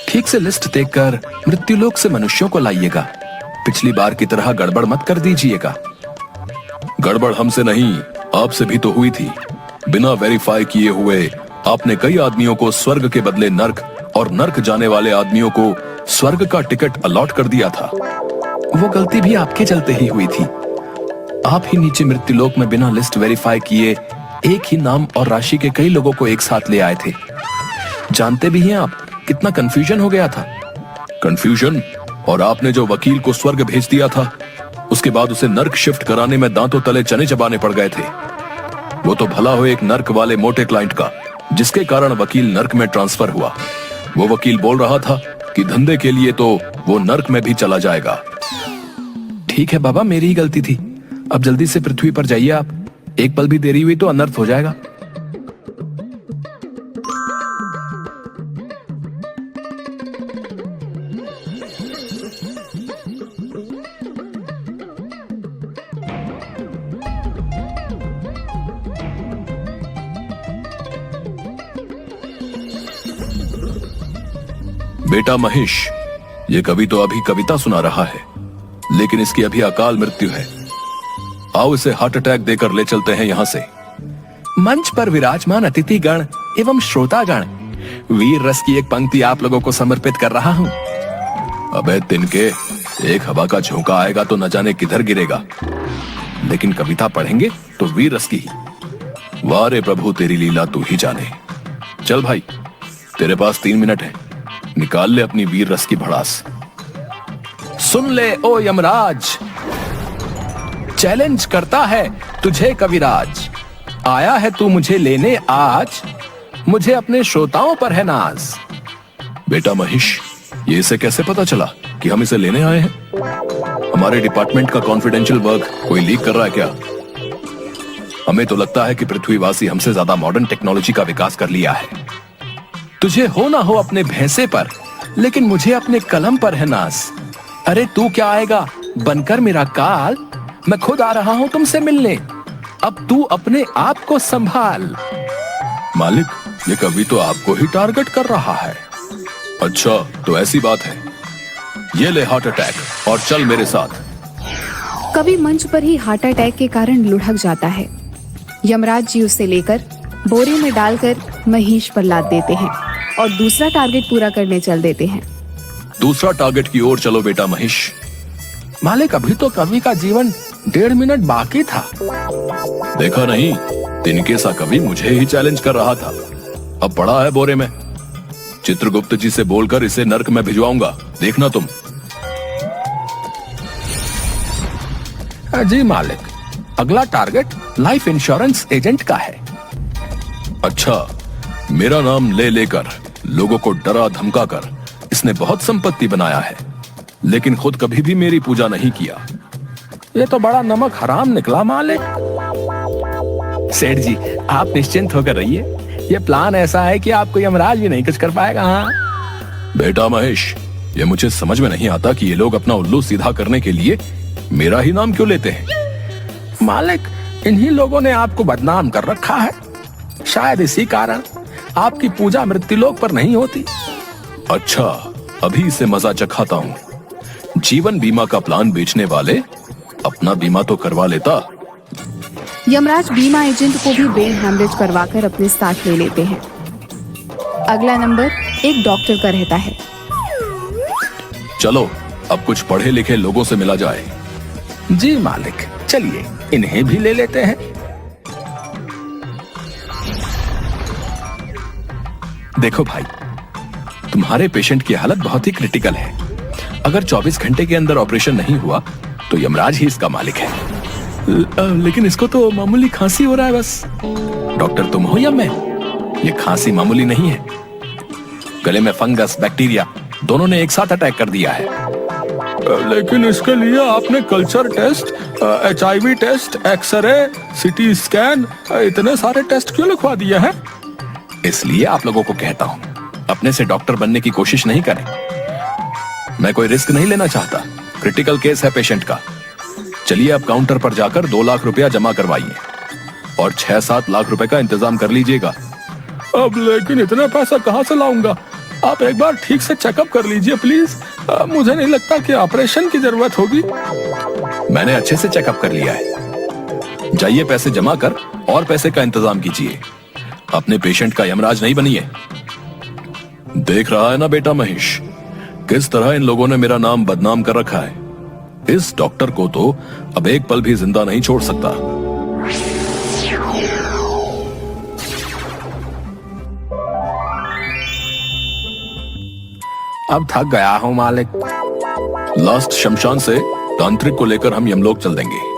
ठीक से लिस्ट देखकर मृत्युलोक से मनुष्यों को लाइएगा। पिछली बार की तरह गड़बड़ मत कर दीजिएगा। गड़बड़ हमसे नहीं, आपसे भी तो हुई थी। बिना वेरीफाई किए हुए आपने कई आदमियों को स्वर्ग के बदले नर्क और नर्क जाने वाले आदमियों को स्वर्ग का टिकट अलॉट कर दिया था। वो गलती भी आपके चलते ही हुई थी। आप ही नीचे मृत्युलोक में बिना लिस्ट वेरीफाई किए एक ही नाम और राशि के कई लोगों को एक साथ ले आए थे। जानते भी हैं आप कितना कंफ्यूजन हो गया था। कंफ्यूजन? और आपने जो वकील को स्वर्ग भेज दिया था, उसके बाद उसे नर्क शिफ्ट कराने में दांतों तले चने चबाने पड़ गए थे। वो तो भला हो एक नर्क वाले मोटे क्लाइंट का, जिसके कारण वकील नर्क में ट्रांसफर हुआ। वो वकील बोल रहा था कि धंधे के लिए तो वो नर्क में भी चला जाएगा। ठीक है बाबा, मेरी ही गलती थी। अब जल्दी से पृथ्वी पर जाइए आप। एक पल भी देरी हुई तो अनर्थ हो जाएगा। बेटा महेश, ये कवि तो अभी कविता सुना रहा है, लेकिन इसकी अभी अकाल मृत्यु है। आओ इसे हार्ट अटैक देकर ले चलते हैं यहाँ से। मंच पर विराजमान अतिथिगण एवं श्रोतागण, वीर रस की एक पंक्ति आप लोगों को समर्पित कर रहा हूँ। अबे तिनके, एक हवा का झोंका आएगा तो न जाने किधर गिरेगा, लेकिन कविता पढ़ेंगे तो वीर रस की ही। वाह रे प्रभु, तेरी लीला तू ही जाने। चल भाई, तेरे पास 3 मिनट है, निकाल ले अपनी वीर रस की भड़ास। सुन ले ओ यमराज, चैलेंज करता है तुझे कविराज। आया है तू मुझे लेने आज, मुझे अपने श्रोताओं पर है नाज। बेटा महेश, ये इसे कैसे पता चला कि हम इसे लेने आए हैं? हमारे डिपार्टमेंट का कॉन्फिडेंशियल वर्क कोई लीक कर रहा है क्या? हमें तो लगता है कि पृथ्वीवासी हमसे ज्यादा मॉडर्न टेक्नोलॉजी का विकास कर लिया है। तुझे हो ना हो अपने भैंसे पर, लेकिन मुझे अपने कलम पर है नाज। अरे तू क्या आएगा बनकर मेरा काल, मैं खुद आ रहा हूं तुमसे मिलने। अब तू अपने आप को संभाल। मालिक, ये कवि तो आपको ही टारगेट कर रहा है। अच्छा तो ऐसी बात है, ये ले हार्ट अटैक और चल मेरे साथ। कवि मंच पर ही हार्ट अटैक के कारण लुढ़क जाता है। यमराज जी उसे लेकर बोरे में डालकर महेश पर लाद देते हैं और दूसरा टारगेट पूरा करने चल देते हैं। दूसरा टारगेट की ओर चलो बेटा महेश। मालिक, अभी तो कवि का जीवन 1.5 मिनट बाकी था। देखा नहीं, तिनके सा कवि मुझे ही चैलेंज कर रहा था। अब पड़ा है बोरे में। चित्रगुप्त जी से बोलकर इसे नर्क में भिजवाऊंगा, देखना तुम। जी मालिक, अगला टारगेट लाइफ इंश्योरेंस एजेंट का है। अच्छा, मेरा नाम ले लेकर लोगों को डरा धमका कर इसने बहुत संपत्ति बनाया है, लेकिन खुद कभी भी मेरी पूजा नहीं किया। ये तो बड़ा नमक हराम निकला मालिक। सेठ जी, आप निश्चिंत होकर रहिए। ये प्लान ऐसा है कि आपको यमराज भी नहीं कुछ कर पाएगा। हाँ बेटा महेश, ये मुझे समझ में नहीं आता कि ये लोग अपना उल्लू सीधा करने के लिए मेरा ही नाम क्यों लेते हैं। मालिक, इन्हीं लोगों ने आपको बदनाम कर रखा है। शायद इसी कारण आपकी पूजा मृत्युलोक पर नहीं होती। अच्छा, अभी इसे मजा चखाता हूँ। जीवन बीमा का प्लान बेचने वाले अपना बीमा तो करवा लेता। यमराज बीमा एजेंट को भी ब्रेन हैमरेज करवाकर अपने साथ ले लेते हैं। अगला नंबर एक डॉक्टर का रहता है। चलो अब कुछ पढ़े लिखे लोगों से मिला जाए। जी मालिक, चलिए इन्हें भी ले लेते हैं। देखो भाई, तुम्हारे पेशेंट की हालत बहुत ही क्रिटिकल है। अगर 24 घंटे के अंदर ऑपरेशन नहीं हुआ तो यमराज ही इसका मालिक है। लेकिन इसको तो मामूली खांसी हो रहा है बस। डॉक्टर तुम हो या मैं? ये खांसी मामूली नहीं है। गले में फंगस, बैक्टीरिया दोनों ने एक साथ अटैक कर दिया है। लेकिन इसके लिए आपने culture test, HIV test, x ray, CT scan, इतने सारे टेस्ट क्यों लिखवा दिए हैं? इसलिए आप लोगों को कहता हूं, अपने से डॉक्टर बनने की कोशिश नहीं करें। मैं कोई रिस्क नहीं लेना चाहता। क्रिटिकल केस है पेशेंट का। चलिए अब काउंटर पर जाकर 2 लाख रुपया जमा करवाइए। और 6-7 लाख रुपए का इंतजाम कर लीजिएगा। अब लेकिन इतना पैसा कहाँ से लाऊंगा? आप एक बार ठीक से चेकअप कर लीजिए प्लीज। मुझे नहीं लगता कि ऑपरेशन की जरूरत होगी। मैंने अच्छे से चेकअप कर लिया है। जाइए पैसे जमा कर और पैसे का इंतजाम कीजिए। अपने पेशेंट का यमराज नहीं बनिए। देख रहा है ना बेटा महेश, किस तरह इन लोगों ने मेरा नाम बदनाम कर रखा है। इस डॉक्टर को तो अब एक पल भी जिंदा नहीं छोड़ सकता। अब थक गया हूँ मालिक। लास्ट शमशान से तांत्रिक को लेकर हम यमलोक चल देंगे।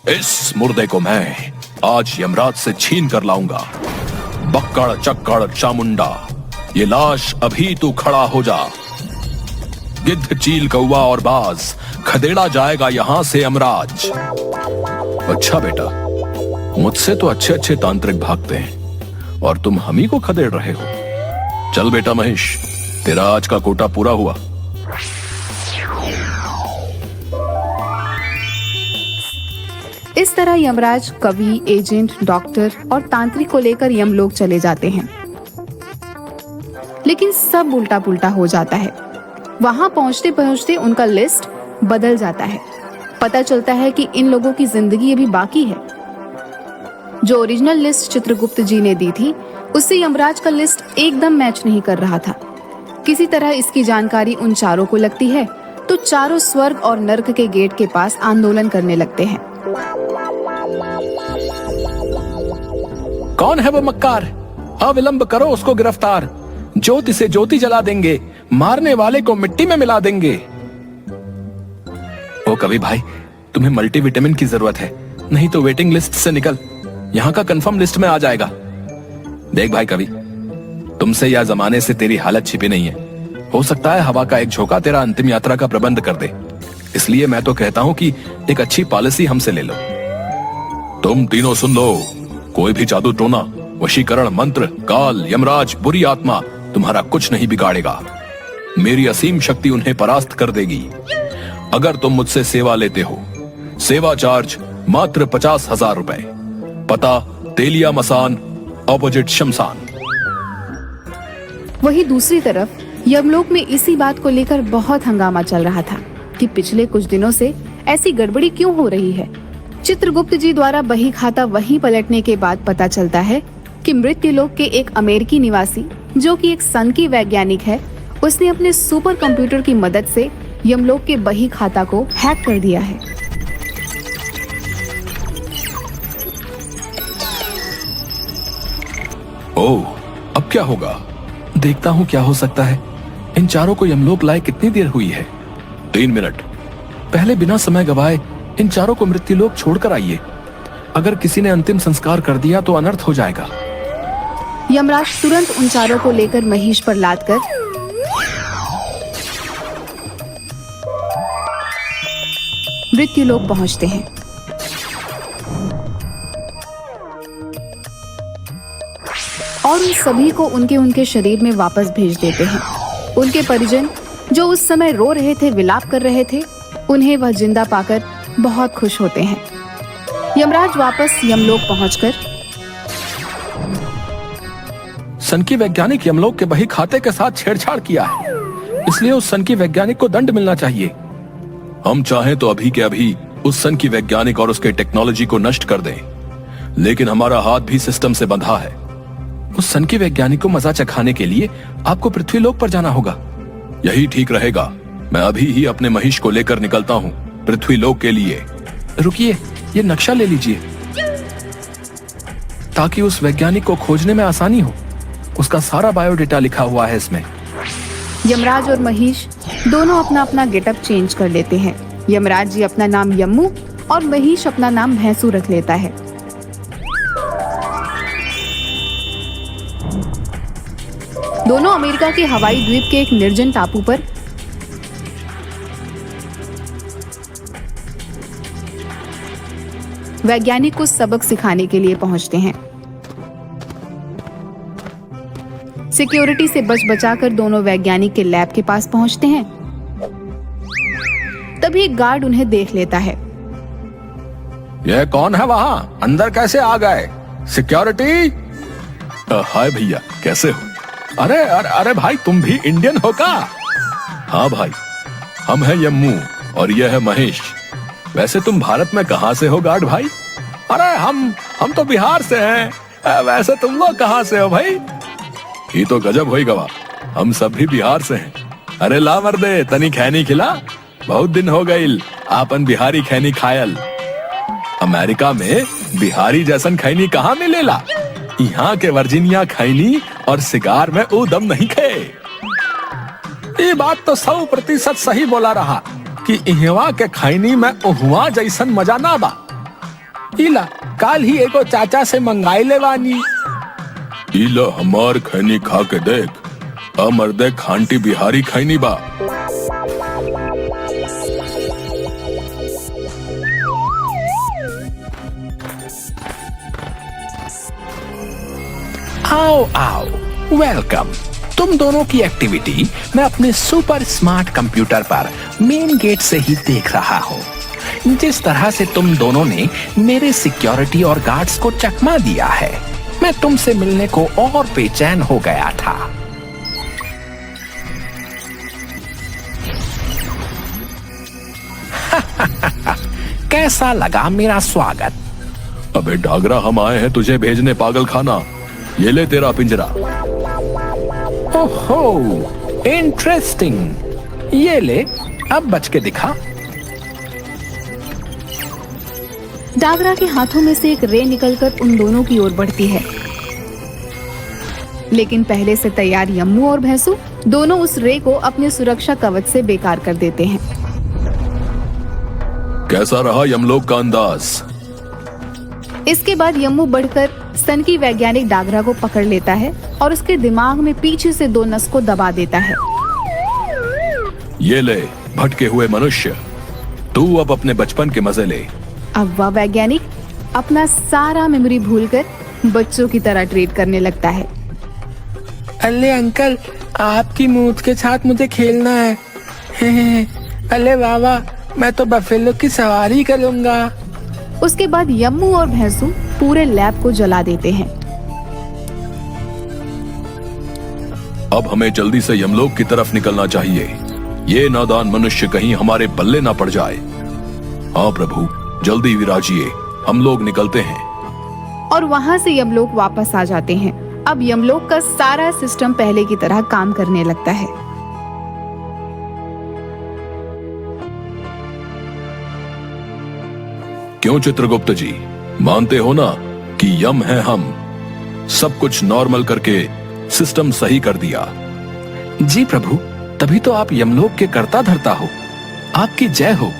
इस मुर्दे को मैं आज यमराज से छीन कर लाऊंगा। बक्कड़ चक्कड़ चामुंडा, ये लाश अभी तू खड़ा हो जा। गिद्ध चील कौवा और बाज, खदेड़ा जाएगा यहां से यमराज। अच्छा बेटा, मुझसे तो अच्छे अच्छे तांत्रिक भागते हैं और तुम हम ही को खदेड़ रहे हो। चल बेटा महेश, तेरा आज का कोटा पूरा हुआ। इस तरह यमराज कवि, एजेंट, डॉक्टर और तांत्रिक को लेकर यमलोक चले जाते हैं। लेकिन सब उल्टा पुल्टा हो जाता है। वहां पहुंचते पहुंचते उनका लिस्ट बदल जाता है। पता चलता है कि इन लोगों की जिंदगी अभी बाकी है। जो ओरिजिनल लिस्ट चित्रगुप्त जी ने दी थी, उससे यमराज का लिस्ट एकदम मैच नहीं कर रहा था। किसी तरह इसकी जानकारी उन चारों को लगती है, तो चारों स्वर्ग और नर्क के गेट के पास आंदोलन करने लगते हैं। कौन है वो मक्कार? अविलंब करो उसको गिरफ्तार। ज्योति से ज्योति जला देंगे, मारने वाले को मिट्टी में मिला देंगे। ओ कवि भाई, तुम्हें मल्टीविटामिन की जरूरत है, नहीं तो वेटिंग लिस्ट से निकल। यहाँ का कंफर्म लिस्ट में आ जाएगा। देख भाई कवि, तुमसे या जमाने से तेरी हालत छिपी नहीं है। हो सकता है हवा का एक झोंका तेरा अंतिम यात्रा का प्रबंध कर दे। इसलिए मैं तो कहता हूं कि एक अच्छी पॉलिसी हमसे ले लो। तुम तीनों सुन लो, कोई भी जादू टोना, वशीकरण मंत्र, काल, यमराज, बुरी आत्मा तुम्हारा कुछ नहीं बिगाड़ेगा। मेरी असीम शक्ति उन्हें परास्त कर देगी। अगर तुम मुझसे सेवा लेते हो, सेवा चार्ज मात्र 50,000 रुपए। पता तेलिया मसान, ऑपोजिट शमशान। वहीं दूसरी तरफ यमलोक में इसी बात को लेकर बहुत हंगामा चल रहा था कि पिछले कुछ दिनों से ऐसी गड़बड़ी क्यों हो रही है। चित्रगुप्त जी द्वारा बही खाता वहीं पलटने के बाद पता चलता है कि मृत्युलोक के एक अमेरिकी निवासी, जो कि एक सन की वैज्ञानिक है, उसने अपने सुपर कंप्यूटर की मदद से यमलोक के बही खाता को हैक कर दिया है। ओह, अब क्या होगा? देखता हूँ क्या हो सकता है। इन चारों को यमलोक लाए कितनी देर हुई है? 3 मिनट। पहले बिना समय गवाए इन चारों को मृत्युलोक छोड़कर आइए। अगर किसी ने अंतिम संस्कार कर दिया तो अनर्थ हो जाएगा। यमराज तुरंत उन चारों को लेकर महेश पर लाद कर मृत्युलोक पहुंचते हैं। और उन सभी को उनके उनके शरीर में वापस भेज देते हैं। उनके परिजन, जो उस समय रो रहे थे, विलाप कर रहे थे, उन्हें वह जिंदा पाकर बहुत खुश होते हैं। यमराज वापस यमलोक पहुंचकर सन की वैज्ञानिक यमलोक के बही खाते के साथ छेड़छाड़ किया है, इसलिए उस सन की वैज्ञानिक को दंड मिलना चाहिए। हम चाहें तो अभी के अभी उस सन की वैज्ञानिक और उसके टेक्नोलॉजी को नष्ट कर दें, लेकिन हमारा हाथ भी सिस्टम से बंधा है। उस सन की वैज्ञानिक को मजा चखाने के लिए आपको पृथ्वीलोक पर जाना होगा। यही ठीक रहेगा। मैं अभी ही अपने महेश को लेकर निकलता हूँ पृथ्वीलोक के लिए। रुकिए, ये नक्शा ले लीजिए ताकि उस वैज्ञानिक को खोजने में आसानी हो। उसका सारा बायोडेटा लिखा हुआ है इसमें। यमराज और महेश दोनों अपना अपना गेटअप चेंज कर लेते हैं। यमराज जी अपना नाम यम्मू और महेश अपना नाम भैंसू रख लेता है। दोनों अमेरिका के हवाई द्वीप के एक निर्जन टापू पर वैज्ञानिक को सबक सिखाने के लिए पहुंचते हैं। सिक्योरिटी से बच बचाकर दोनों वैज्ञानिक के लैब के पास पहुंचते हैं। तभी तभी एक गार्ड उन्हें देख लेता है। यह कौन है वहां? अंदर कैसे आ गए? सिक्योरिटी! हाय भैया, कैसे हो? अरे अरे अरे भाई, तुम भी इंडियन हो का? हाँ भाई, हम हैं यम्मू और यह है महेश। वैसे तुम भारत में कहाँ से हो गार्ड भाई? अरे हम तो बिहार से हैं। वैसे तुम लोग कहाँ से हो भाई? ये तो गजब होई गवा, हम सब भी बिहार से हैं। अरे ला मर्दे, तनी खैनी खिला। बहुत दिन हो गईल आपन बिहारी खैनी खायल। अमेरिका में बिहारी जैसन खैनी कहाँ मिलेला? यहाँ के वर्जीनिया खैनी और सिगार में उदम नहीं खे। ये बात तो 100% सही बोला रहा कि इहवा के खैनी में उहवा जैसन मजा ना बा। इला काल ही एगो चाचा से मंगाई ले बानी। इला हमार खैनी खा के देख, मर्दे खांटी बिहारी खैनी बा। आओ आओ, वेलकम। तुम दोनों की एक्टिविटी मैं अपने सुपर स्मार्ट कंप्यूटर पर मेन गेट से ही देख रहा हूँ। जिस तरह से तुम दोनों ने मेरे सिक्योरिटी और गार्ड्स को चकमा दिया है, मैं तुमसे मिलने को और बेचैन हो गया था। कैसा लगा मेरा स्वागत? अबे डागरा, हम आए हैं तुझे भेजने पागल खाना। ये ले तेरा पिंजरा। ओहो, इंटरेस्टिंग। ये ले, अब बच के दिखा। डागरा के हाथों में से एक रे निकलकर उन दोनों की ओर बढ़ती है, लेकिन पहले से तैयार यम्मू और भैंसू दोनों उस रे को अपने सुरक्षा कवच से बेकार कर देते हैं। कैसा रहा यमलोक का अंदाज? इसके बाद यम्मू बढ़कर सनकी वैज्ञानिक डागरा को पकड़ लेता है और उसके दिमाग में पीछे से 2 नस को दबा देता है। ये ले भटके हुए मनुष्य, तू अब अपने बचपन के मजे ले। अब वह वैज्ञानिक अपना सारा मेमोरी भूलकर बच्चों की तरह ट्रीट करने लगता है। अल्ले अंकल, आपकी मूत के साथ मुझे खेलना है। अल्ले बाबा, मैं तो बफेलो की सवारी करूंगा। उसके बाद यम्मू और भैंसू पूरे लैब को जला देते हैं। अब हमें जल्दी से यमलोक की तरफ निकलना चाहिए। ये नादान मनुष्य कहीं हमारे बल्ले ना पड़ जाए। हाँ प्रभु, जल्दी विराजिए, हम लोग निकलते हैं। और वहाँ से यमलोक वापस आ जाते हैं। अब यमलोक का सारा सिस्टम पहले की तरह काम करने लगता है। क्यों चित्रगुप्त जी, मानते हो ना कि यम है हम? सब कुछ नॉर्मल करके सिस्टम सही कर दिया। जी प्रभु, तभी तो आप यमलोक के कर्ता धर्ता हो। आपकी जय हो।